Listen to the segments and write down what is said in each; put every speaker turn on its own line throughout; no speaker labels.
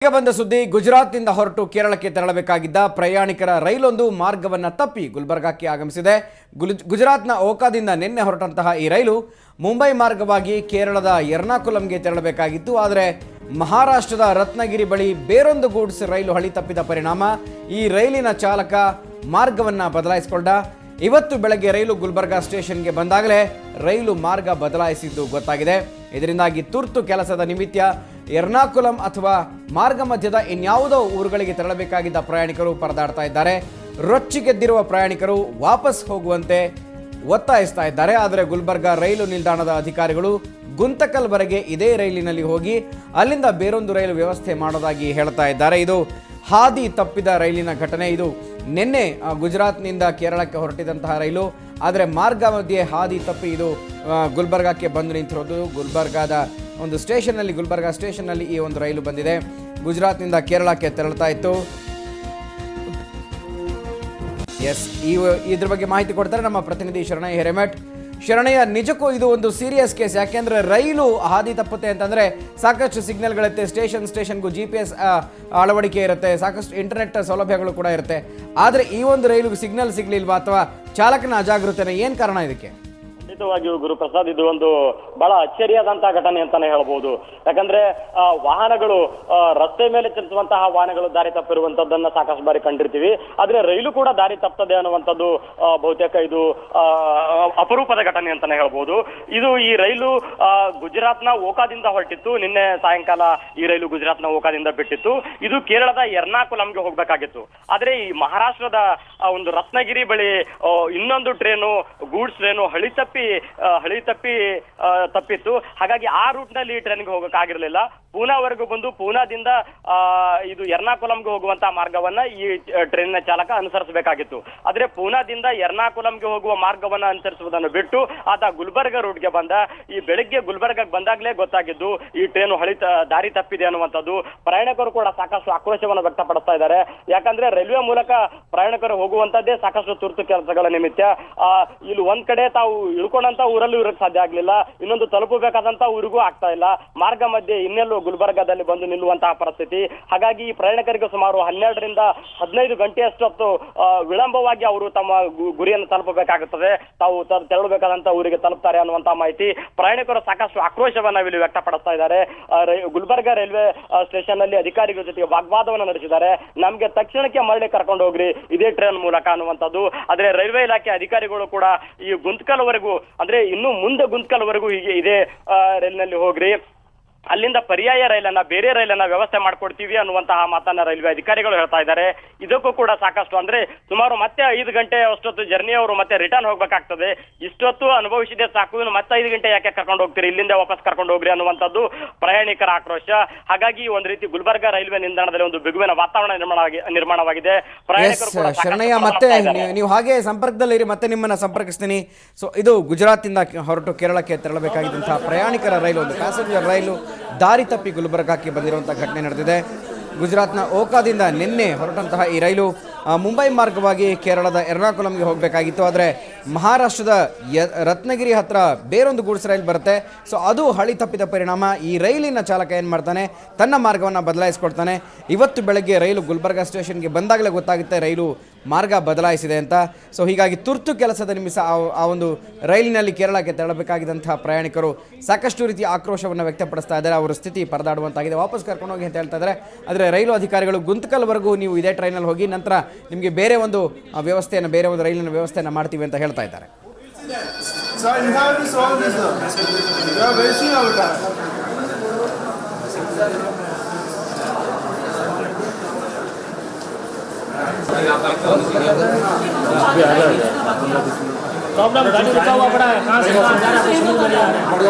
ಈಗ ಬಂದ ಸುದ್ದಿ ಗುಜರಾತ್ನಿಂದ ಹೊರಟು ಕೇರಳಕ್ಕೆ ತೆರಳಬೇಕಾಗಿದ್ದ ಪ್ರಯಾಣಿಕರ ರೈಲೊಂದು ಮಾರ್ಗವನ್ನು ತಪ್ಪಿ ಗುಲ್ಬರ್ಗಾಕ್ಕೆ ಆಗಮಿಸಿದೆ. ಗುಜರಾತ್ನ ಓಕಾದಿಂದ ನಿನ್ನೆ ಹೊರಟಂತಹ ಈ ರೈಲು ಮುಂಬೈ ಮಾರ್ಗವಾಗಿ ಕೇರಳದ ಎರ್ನಾಕುಲಂಗೆ ತೆರಳಬೇಕಾಗಿತ್ತು. ಆದರೆ ಮಹಾರಾಷ್ಟ್ರದ ರತ್ನಗಿರಿ ಬಳಿ ಬೇರೊಂದು ಗೂಡ್ಸ್ ರೈಲು ಹಳಿ ತಪ್ಪಿದ ಪರಿಣಾಮ ಈ ರೈಲಿನ ಚಾಲಕ ಮಾರ್ಗವನ್ನು ಬದಲಾಯಿಸಿಕೊಂಡ. ಇವತ್ತು ಬೆಳಗ್ಗೆ ರೈಲು ಗುಲ್ಬರ್ಗಾ ಸ್ಟೇಷನ್ಗೆ ಬಂದಾಗಲೇ ರೈಲು ಮಾರ್ಗ ಬದಲಾಯಿಸಿದ್ದು ಗೊತ್ತಾಗಿದೆ. ಇದರಿಂದಾಗಿ ತುರ್ತು ಕೆಲಸದ ನಿಮಿತ್ತ ಎರ್ನಾಕುಲಂ ಅಥವಾ ಮಾರ್ಗ ಮಧ್ಯದ ಇನ್ಯಾವುದೋ ಊರುಗಳಿಗೆ ತೆರಳಬೇಕಾಗಿದ್ದ ಪ್ರಯಾಣಿಕರು ಪರದಾಡ್ತಾ ಇದ್ದಾರೆ. ರೊಚ್ಚಿಗೆದ್ದಿರುವ ಪ್ರಯಾಣಿಕರು ವಾಪಸ್ ಹೋಗುವಂತೆ ಒತ್ತಾಯಿಸ್ತಾ ಇದ್ದಾರೆ. ಆದರೆ ಗುಲ್ಬರ್ಗಾ ರೈಲು ನಿಲ್ದಾಣದ ಅಧಿಕಾರಿಗಳು ಗುಂತಕಲ್ವರೆಗೆ ಇದೇ ರೈಲಿನಲ್ಲಿ ಹೋಗಿ ಅಲ್ಲಿಂದ ಬೇರೊಂದು ರೈಲು ವ್ಯವಸ್ಥೆ ಮಾಡೋದಾಗಿ ಹೇಳ್ತಾ ಇದ್ದಾರೆ. ಇದು ಹಾದಿ ತಪ್ಪಿದ ರೈಲಿನ ಘಟನೆ. ಇದು ನಿನ್ನೆ ಗುಜರಾತ್ನಿಂದ ಕೇರಳಕ್ಕೆ ಹೊರಟಿದಂತಹ ರೈಲು, ಆದರೆ ಮಾರ್ಗ ಮಧ್ಯೆ ಹಾದಿ ತಪ್ಪಿ ಇದು ಗುಲ್ಬರ್ಗಾಕ್ಕೆ ಬಂದು ನಿಂತಿರೋದು. ಗುಲ್ಬರ್ಗಾದ ಒಂದು ಸ್ಟೇಷನ್ನಲ್ಲಿ, ಗುಲ್ಬರ್ಗಾ ಸ್ಟೇಷನ್ನಲ್ಲಿ ಈ ಒಂದು ರೈಲು ಬಂದಿದೆ. ಗುಜರಾತ್ನಿಂದ ಕೇರಳಕ್ಕೆ ತೆರಳುತ್ತಾ ಇತ್ತು. ಇದ್ರ ಬಗ್ಗೆ ಮಾಹಿತಿ ಕೊಡ್ತಾರೆ ನಮ್ಮ ಪ್ರತಿನಿಧಿ ಶರಣಯ್ಯ ಹಿರೇಮಠ್. ಶರಣಯ್ಯ, ನಿಜಕ್ಕೂ ಇದು ಒಂದು ಸೀರಿಯಸ್ ಕೇಸ್. ಯಾಕೆಂದ್ರೆ ರೈಲು ಹಾದಿ ತಪ್ಪುತ್ತೆ ಅಂತಂದ್ರೆ ಸಾಕಷ್ಟು ಸಿಗ್ನಲ್ಗಳಿರುತ್ತೆ, ಸ್ಟೇಷನ್ಗೂ GPS ಅಳವಡಿಕೆ ಇರುತ್ತೆ, ಸಾಕಷ್ಟು ಇಂಟರ್ನೆಟ್ ಸೌಲಭ್ಯಗಳು ಕೂಡ ಇರುತ್ತೆ. ಆದರೆ ಈ ಒಂದು ರೈಲು ಸಿಗ್ನಲ್ ಸಿಗ್ಲಿಲ್ವಾ ಅಥವಾ ಚಾಲಕನ ಅಜಾಗರೂಕತೆನ? ಏನು ಕಾರಣ ಇದಕ್ಕೆ?
ಖಂಡಿತವಾಗಿಯೂ ಗುರುಪ್ರಸಾದ್, ಇದು ಒಂದು ಬಹಳ ಅಚ್ಚರಿಯಾದಂತಹ ಘಟನೆ ಅಂತಾನೆ ಹೇಳ್ಬಹುದು. ಯಾಕಂದ್ರೆ ವಾಹನಗಳು ರಸ್ತೆ ಮೇಲೆ ಚಲಿಸುವಂತಹ ವಾಹನಗಳು ದಾರಿ ತಪ್ಪಿರುವಂತದ್ದನ್ನ ಸಾಕಷ್ಟು ಬಾರಿ ಕಂಡಿರ್ತೀವಿ. ಆದ್ರೆ ರೈಲು ಕೂಡ ದಾರಿ ತಪ್ಪದೆ ಅನ್ನುವಂಥದ್ದು ಬಹುತೇಕ ಇದು ಅಪರೂಪದ ಘಟನೆ ಅಂತಾನೆ ಹೇಳ್ಬಹುದು. ಈ ರೈಲು ಗುಜರಾತ್ನ ಓಕಾದಿಂದ ಹೊರಟಿತ್ತು. ನಿನ್ನೆ ಸಾಯಂಕಾಲ ಈ ರೈಲು ಗುಜರಾತ್ನ ಓಕಾದಿಂದ ಬಿಟ್ಟಿತ್ತು. ಇದು ಕೇರಳದ ಎರ್ನಾಕುಲಂಗೆ ಹೋಗ್ಬೇಕಾಗಿತ್ತು. ಆದ್ರೆ ಈ ಮಹಾರಾಷ್ಟ್ರದ ಒಂದು ರತ್ನಗಿರಿ ಬಳಿ ಇನ್ನೊಂದು ಟ್ರೇನು, ಗೂಡ್ಸ್ ಟ್ರೇನು ಹಳಿ ತಪ್ಪಿ ತಪ್ಪಿತ್ತು. ಹಾಗಾಗಿ ಆ ರೂಟ್ ನಲ್ಲಿ ಟ್ರೈನ್ಗೆ ಹೋಗಕ್ಕಾಗಿರ್ಲಿಲ್ಲ. ಪೂನಾವರೆಗೂ ಬಂದು ಪೂನಾದಿಂದ ಇದು ಎರ್ನಾಕುಲಂಗೆ ಹೋಗುವಂತಹ ಮಾರ್ಗವನ್ನ ಈ ಟ್ರೈನ್ ನ ಚಾಲಕ ಅನುಸರಿಸಬೇಕಾಗಿತ್ತು. ಆದ್ರೆ ಪೂನಾದಿಂದ ಎರ್ನಾಕುಲಂಗೆ ಹೋಗುವ ಮಾರ್ಗವನ್ನ ಅನುಸರಿಸುವುದನ್ನು ಬಿಟ್ಟು ಆತ ಗುಲ್ಬರ್ಗಾ ರೂಟ್ಗೆ ಬಂದ. ಈ ಬೆಳಿಗ್ಗೆ ಗುಲ್ಬರ್ಗಾಗೆ ಬಂದಾಗ್ಲೇ ಗೊತ್ತಾಗಿದ್ದು ಈ ಟ್ರೈನ್ ದಾರಿ ತಪ್ಪಿದೆ ಅನ್ನುವಂಥದ್ದು. ಪ್ರಯಾಣಿಕರು ಕೂಡ ಸಾಕಷ್ಟು ಆಕ್ರೋಶವನ್ನು ವ್ಯಕ್ತಪಡಿಸ್ತಾ ಇದ್ದಾರೆ. ಯಾಕಂದ್ರೆ ರೈಲ್ವೆ ಮೂಲಕ ಪ್ರಯಾಣಿಕರು ಹೋಗುವಂತದ್ದೇ ಸಾಕಷ್ಟು ತುರ್ತು ಕೆಲಸಗಳ ನಿಮಿತ್ತ. ಇಲ್ಲಿ ಒಂದ್ ಕಡೆ ತಾವು ಇಳ್ಕೊಂಡಂತ ಊರಲ್ಲೂ ಇರಕ್ ಸಾಧ್ಯ ಆಗ್ಲಿಲ್ಲ, ಇನ್ನೊಂದು ತಲುಪಬೇಕಾದಂತ ಊರಿಗೂ ಆಗ್ತಾ ಇಲ್ಲ. ಮಾರ್ಗ ಮಧ್ಯೆ ಇನ್ನೆಲ್ಲೂ ಗುಲ್ಬರ್ಗಾದಲ್ಲಿ ಬಂದು ನಿಲ್ಲುವಂತಹ ಪರಿಸ್ಥಿತಿ. ಹಾಗಾಗಿ ಈ ಪ್ರಯಾಣಿಕರಿಗೆ ಸುಮಾರು 12 ರಿಂದ 15 ಗಂಟೆಯಷ್ಟು ವಿಳಂಬವಾಗಿ ಅವರು ತಮ್ಮ ಗುರಿಯನ್ನು ತಲುಪಬೇಕಾಗುತ್ತದೆ. ತಾವು ತೆರಳಬೇಕಾದಂತ ಊರಿಗೆ ತಲುಪ್ತಾರೆ ಅನ್ನುವಂತಹ ಮಾಹಿತಿ. ಪ್ರಯಾಣಿಕರು ಸಾಕಷ್ಟು ಆಕ್ರೋಶವನ್ನ ಇಲ್ಲಿ ವ್ಯಕ್ತಪಡಿಸ್ತಾ ಇದ್ದಾರೆ. ಗುಲ್ಬರ್ಗಾ ರೈಲ್ವೆ ಸ್ಟೇಷನ್ ನಲ್ಲಿ ಅಧಿಕಾರಿಗಳ ಜೊತೆಗೆ ವಾಗ್ವಾದವನ್ನು ನಡೆಸಿದ್ದಾರೆ. ನಮ್ಗೆ ತಕ್ಷಣಕ್ಕೆ ಮರಳಿ ಕರ್ಕೊಂಡು ಹೋಗ್ರಿ ಇದೇ ಟ್ರೈನ್ ಮೂಲಕ ಅನ್ನುವಂಥದ್ದು. ಆದ್ರೆ ರೈಲ್ವೆ ಇಲಾಖೆ ಅಧಿಕಾರಿಗಳು ಕೂಡ ಈ ಗುಂತ್ಕಲ್ವರೆಗೂ, ಅಂದ್ರೆ ಇನ್ನು ಮುಂದೆ ಗುಂತ್ಕಲ್ವರೆಗೂ ಹೀಗೆ ಇದೇ ರೈಲಿನಲ್ಲಿ ಹೋಗ್ರಿ, ಅಲ್ಲಿಂದ ಪರ್ಯಾಯ ರೈಲನ್ನ, ಬೇರೆ ರೈಲನ್ನ ವ್ಯವಸ್ಥೆ ಮಾಡ್ಕೊಡ್ತೀವಿ ಅನ್ನುವಂತಹ ಮಾತನ್ನ ರೈಲ್ವೆ ಅಧಿಕಾರಿಗಳು ಹೇಳ್ತಾ ಇದ್ದಾರೆ. ಇದಕ್ಕೂ ಕೂಡ ಸಾಕಷ್ಟು, ಅಂದ್ರೆ ಸುಮಾರು ಮತ್ತೆ 5 ಗಂಟೆ ಅಷ್ಟೊತ್ತು ಜರ್ನಿ ಅವರು ಮತ್ತೆ ರಿಟರ್ನ್ ಹೋಗ್ಬೇಕಾಗ್ತದೆ. ಇಷ್ಟೊತ್ತು ಅನುಭವಿಸಿದೆ ಸಾಕು, ಇನ್ನು ಮತ್ತೆ 5 ಗಂಟೆ ಯಾಕೆ ಕರ್ಕೊಂಡು ಹೋಗ್ತೀರಿ, ಇಲ್ಲಿಂದ ವಾಪಸ್ ಕರ್ಕೊಂಡು ಹೋಗ್ರಿ ಅನ್ನುವಂಥದ್ದು ಪ್ರಯಾಣಿಕರ ಆಕ್ರೋಶ. ಹಾಗಾಗಿ ಒಂದ್ ರೀತಿ ಗುಲ್ಬರ್ಗಾ ರೈಲ್ವೆ ನಿಲ್ದಾಣದಲ್ಲಿ ಒಂದು ಬಿಗುವಿನ ವಾತಾವರಣ ನಿರ್ಮಾಣವಾಗಿದೆ. ಪ್ರಯಾಣಿಕರು
ಶರಣಯ್ಯ, ಮತ್ತೆ ನೀವು ಹಾಗೆ ಸಂಪರ್ಕದಲ್ಲಿರಿ, ಮತ್ತೆ ನಿಮ್ಮನ್ನ ಸಂಪರ್ಕಿಸ್ತೀನಿ. ಸೊ ಇದು ಗುಜರಾತಿಂದ ಹೊರಟು ಕೇರಳಕ್ಕೆ ತೆರಳಬೇಕಾಗಿದ್ದಂತಹ ಪ್ರಯಾಣಿಕರ ರೈಲು, ಒಂದು ಪ್ಯಾಸೆಂಜರ್ ರೈಲು ದಾರಿ ತಪ್ಪಿ ಗುಲ್ಬರ್ಗಾಕ್ಕೆ ಬಂದಿರುವಂತಹ ಘಟನೆ ನಡೆದಿದೆ. ಗುಜರಾತ್ನ ಓಕಾದಿಂದ ನಿನ್ನೆ ಹೊರಟಂತಹ ಈ ರೈಲು ಮುಂಬೈ ಮಾರ್ಗವಾಗಿ ಕೇರಳದ ಎರ್ನಾಕುಲಂಗೆ ಹೋಗಬೇಕಾಗಿತ್ತು. ಆದರೆ ಮಹಾರಾಷ್ಟ್ರದ ರತ್ನಗಿರಿ ಹತ್ರ ಬೇರೊಂದು ಗೂಡ್ಸ್ ರೈಲು ಬರುತ್ತೆ. ಸೊ ಅದು ಹಳಿ ತಪ್ಪಿದ ಪರಿಣಾಮ ಈ ರೈಲಿನ ಚಾಲಕ ಏನು ಮಾಡ್ತಾನೆ, ತನ್ನ ಮಾರ್ಗವನ್ನು ಬದಲಾಯಿಸ್ಕೊಡ್ತಾನೆ. ಇವತ್ತು ಬೆಳಗ್ಗೆ ರೈಲು ಗುಲ್ಬರ್ಗಾ ಸ್ಟೇಷನ್ಗೆ ಬಂದಾಗಲೇ ಗೊತ್ತಾಗುತ್ತೆ ರೈಲು ಮಾರ್ಗ ಬದಲಾಯಿಸಿದೆ ಅಂತ. ಸೊ ಹೀಗಾಗಿ ತುರ್ತು ಕೆಲಸದ ನಿಮಿತ್ತ ಆ ಒಂದು ರೈಲಿನಲ್ಲಿ ಕೇರಳಕ್ಕೆ ತೆರಳಬೇಕಾಗಿದ್ದಂತಹ ಪ್ರಯಾಣಿಕರು ಸಾಕಷ್ಟು ರೀತಿಯ ಆಕ್ರೋಶವನ್ನು ವ್ಯಕ್ತಪಡಿಸ್ತಾ ಇದ್ದಾರೆ. ಅವರ ಸ್ಥಿತಿ ಪರದಾಡುವಂತಾಗಿದೆ, ವಾಪಸ್ ಕರ್ಕೊಂಡು ಹೋಗಿ ಅಂತ ಹೇಳ್ತಾ ಇದ್ದಾರೆ. ಆದರೆ ರೈಲು ಅಧಿಕಾರಿಗಳು ಗುಂತಕಲ್ವರೆಗೂ ನೀವು ಇದೇ ಟ್ರೈನಲ್ಲಿ ಹೋಗಿ, ನಂತರ ನಿಮಗೆ ಬೇರೆ ಒಂದು ವ್ಯವಸ್ಥೆಯನ್ನು, ಬೇರೆ ಒಂದು ರೈಲಿನ ವ್ಯವಸ್ಥೆಯನ್ನು ಮಾಡ್ತೀವಿ ಅಂತ ಹೇಳ್ತಾ ಇದ್ದಾರೆ.
प्रॉब्लम गाड़ी रुका हुआ पड़ा है, कहाँ से कहाँ जा रहा है, समझ में नहीं आ रहा है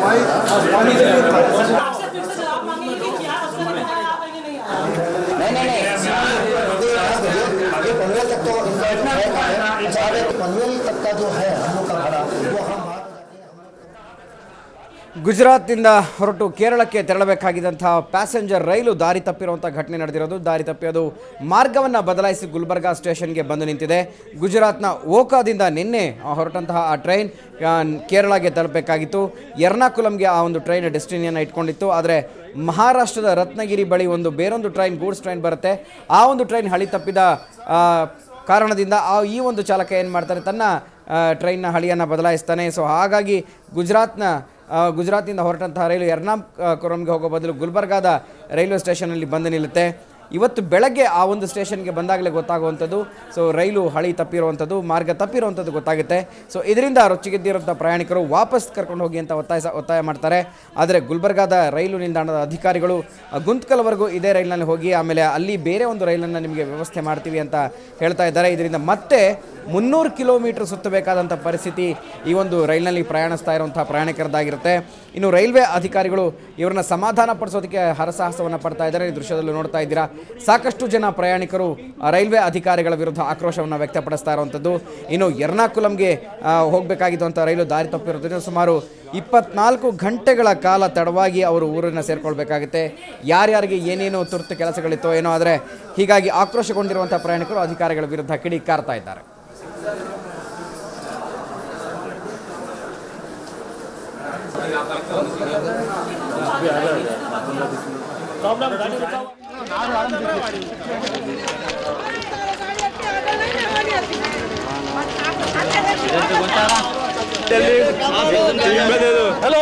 भाई। एक
पनवेल तक का जो है हम लोग का भाड़ा वो हम
ಗುಜರಾತ್ನಿಂದ ಹೊರಟು ಕೇರಳಕ್ಕೆ ತೆರಳಬೇಕಾಗಿದ್ದಂತಹ ಪ್ಯಾಸೆಂಜರ್ ರೈಲು ದಾರಿ ತಪ್ಪಿರುವಂಥ ಘಟನೆ ನಡೆದಿರೋದು. ದಾರಿ ತಪ್ಪಿ ಅದು ಮಾರ್ಗವನ್ನು ಬದಲಾಯಿಸಿ ಗುಲ್ಬರ್ಗಾ ಸ್ಟೇಷನ್ಗೆ ಬಂದು ನಿಂತಿದೆ. ಗುಜರಾತ್ನ ಓಕಾದಿಂದ ನಿನ್ನೆ ಹೊರಟಂತಹ ಆ ಟ್ರೈನ್ ಕೇರಳಗೆ ತಲುಪಬೇಕಾಗಿತ್ತು. ಎರ್ನಾಕುಲಂಗೆ ಆ ಒಂದು ಟ್ರೈನ್ ಡೆಸ್ಟಿನಿಯನ್ನು ಇಟ್ಕೊಂಡಿತ್ತು. ಆದರೆ ಮಹಾರಾಷ್ಟ್ರದ ರತ್ನಗಿರಿ ಬಳಿ ಬೇರೊಂದು ಟ್ರೈನ್, ಗೂಡ್ಸ್ ಟ್ರೈನ್ ಬರುತ್ತೆ. ಆ ಒಂದು ಟ್ರೈನ್ ಹಳಿ ತಪ್ಪಿದ ಕಾರಣದಿಂದ ಈ ಒಂದು ಚಾಲಕ ಏನು ಮಾಡ್ತಾರೆ, ತನ್ನ ಟ್ರೈನ್ನ ಹಳಿಯನ್ನು ಬದಲಾಯಿಸ್ತಾನೆ. ಸೊ ಹಾಗಾಗಿ ಗುಜರಾತ್ನಿಂದ ಹೊರಟಂತಹ ರೈಲು ಎರ್ನಾಕುಲಂಗೆ ಹೋಗೋ ಬದಲು ಗುಲ್ಬರ್ಗಾದ ರೈಲ್ವೆ ಸ್ಟೇಷನಲ್ಲಿ ಬಂದು ನಿಲ್ಲುತ್ತೆ. ಇವತ್ತು ಬೆಳಗ್ಗೆ ಆ ಒಂದು ಸ್ಟೇಷನ್ಗೆ ಬಂದಾಗಲೇ ಗೊತ್ತಾಗುವಂಥದ್ದು. ಸೊ ರೈಲು ಹಳಿ ತಪ್ಪಿರುವಂಥದ್ದು, ಮಾರ್ಗ ತಪ್ಪಿರುವಂಥದ್ದು ಗೊತ್ತಾಗುತ್ತೆ. ಸೊ ಇದರಿಂದ ರೊಚ್ಚಿಗೆದ್ದಿರುವಂಥ ಪ್ರಯಾಣಿಕರು ವಾಪಸ್ ಕರ್ಕೊಂಡು ಹೋಗಿ ಅಂತ ಒತ್ತಾಯ ಮಾಡ್ತಾರೆ. ಆದರೆ ಗುಲ್ಬರ್ಗಾದ ರೈಲು ನಿಲ್ದಾಣದ ಅಧಿಕಾರಿಗಳು ಗುಂತ್ಕಲ್ವರೆಗೂ ಇದೇ ರೈಲಿನಲ್ಲಿ ಹೋಗಿ ಆಮೇಲೆ ಅಲ್ಲಿ ಬೇರೆ ಒಂದು ರೈಲನ್ನು ನಿಮಗೆ ವ್ಯವಸ್ಥೆ ಮಾಡ್ತೀವಿ ಅಂತ ಹೇಳ್ತಾ ಇದ್ದಾರೆ. ಇದರಿಂದ ಮತ್ತೆ 300 ಕಿಲೋಮೀಟರ್ ಸುತ್ತಬೇಕಾದಂಥ ಪರಿಸ್ಥಿತಿ ಈ ಒಂದು ರೈಲಿನಲ್ಲಿ ಪ್ರಯಾಣಿಸ್ತಾ ಇರುವಂಥ ಪ್ರಯಾಣಿಕರದ್ದಾಗಿರುತ್ತೆ. ಇನ್ನು ರೈಲ್ವೆ ಅಧಿಕಾರಿಗಳು ಇವರನ್ನ ಸಮಾಧಾನ ಪಡಿಸೋದಕ್ಕೆ ಹರಸಾಹಸವನ್ನು ಪಡ್ತಾ ಇದ್ದಾರೆ. ಈ ದೃಶ್ಯದಲ್ಲೂ ನೋಡ್ತಾ ಇದ್ದೀರಾ, ಸಾಕಷ್ಟು ಜನ ಪ್ರಯಾಣಿಕರು ರೈಲ್ವೆ ಅಧಿಕಾರಿಗಳ ವಿರುದ್ಧ ಆಕ್ರೋಶವನ್ನು ವ್ಯಕ್ತಪಡಿಸ್ತಾ ಇರುವಂಥದ್ದು. ಇನ್ನು ಎರ್ನಾಕುಲಂಗೆ ಹೋಗಬೇಕಾಗಿದ್ದಂಥ ರೈಲು ದಾರಿ ತಪ್ಪಿರೋದ್ರಿಂದ ಸುಮಾರು 24 ಗಂಟೆಗಳ ಕಾಲ ತಡವಾಗಿ ಅವರು ಊರನ್ನು ಸೇರಿಕೊಳ್ಬೇಕಾಗುತ್ತೆ. ಯಾರ್ಯಾರಿಗೆ ಏನೇನು ತುರ್ತು ಕೆಲಸಗಳಿತ್ತೋ ಏನೋ, ಆದರೆ ಹೀಗಾಗಿ ಆಕ್ರೋಶಗೊಂಡಿರುವಂಥ ಪ್ರಯಾಣಿಕರು ಅಧಿಕಾರಿಗಳ ವಿರುದ್ಧ ಕಿಡಿಕಾರ್ತಾ ಇದ್ದಾರೆ.
प्रॉब्लम गाड़ी रुका
हेलो